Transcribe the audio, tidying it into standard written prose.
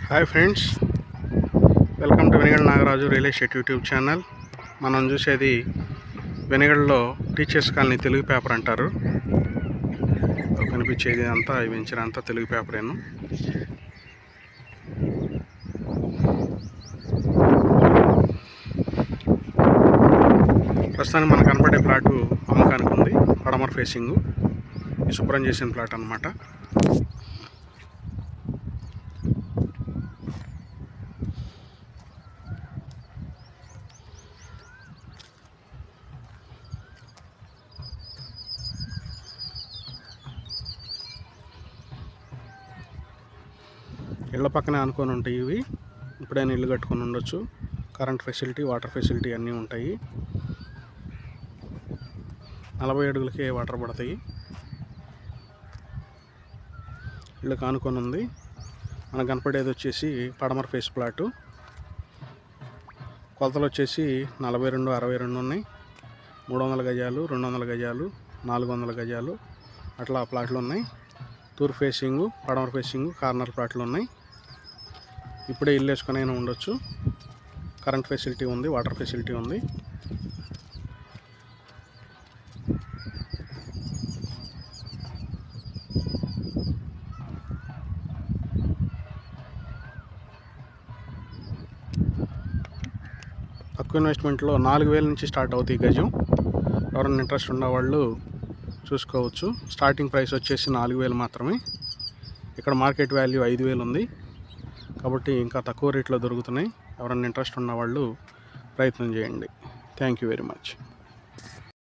Hi friends, welcome to Venigandla Nagaraju real estate YouTube channel. మనం చూసేది వెనిగండ్లలో teachers colony Telugu paper అంటారు. కనిపించేది అంతా ఈ వెంచర్ అంతా తెలుగు పేపరేను. ప్రస్తుతానికి మనకు కనపడే ప్లాటు అమ్మకానికి ఉంది. పడమర ఫేసింగ్, ఈ శుభ్రం చేసిన ప్లాట్ అన్నమాట. ఇళ్ళ పక్కనే అనుకొని ఉంటాయి ఇవి. ఇప్పుడైనా ఇల్లు కట్టుకొని ఉండొచ్చు. కరెంట్ ఫెసిలిటీ, వాటర్ ఫెసిలిటీ అన్నీ ఉంటాయి. 40 అడుగులకే వాటర్ పడతాయి. ఇల్లు కానుకొని ఉంది. మనకు కనపడేది వచ్చేసి పడమర ఫేస్ ప్లాటు. కొలతలు వచ్చేసి 42, 62 ఉన్నాయి. 300 గజాలు, 200 గజాలు, 400 గజాలు అట్లా ప్లాట్లు ఉన్నాయి. తూర్పు ఫేసింగు, పడమర ఫేసింగు, కార్నర్ ప్లాట్లు ఉన్నాయి. ఇప్పుడే ఇల్లు వేసుకొని అయినా ఉండొచ్చు. కరెంట్ ఫెసిలిటీ ఉంది, వాటర్ ఫెసిలిటీ ఉంది. తక్కువ ఇన్వెస్ట్మెంట్లో 4000 నుంచి స్టార్ట్ అవుతాయి గజం. ఎవరైనా ఇంట్రెస్ట్ ఉన్నవాళ్ళు చూసుకోవచ్చు. స్టార్టింగ్ ప్రైస్ వచ్చేసి 4000 మాత్రమే. ఇక్కడ మార్కెట్ వాల్యూ 5000 ఉంది కాబట్టి ఇంకా తక్కువ రేట్లో దొరుకుతున్నాయి. ఎవరైనా ఇంట్రెస్ట్ ఉన్నవాళ్ళు ప్రయత్నం చేయండి. Thank you very much.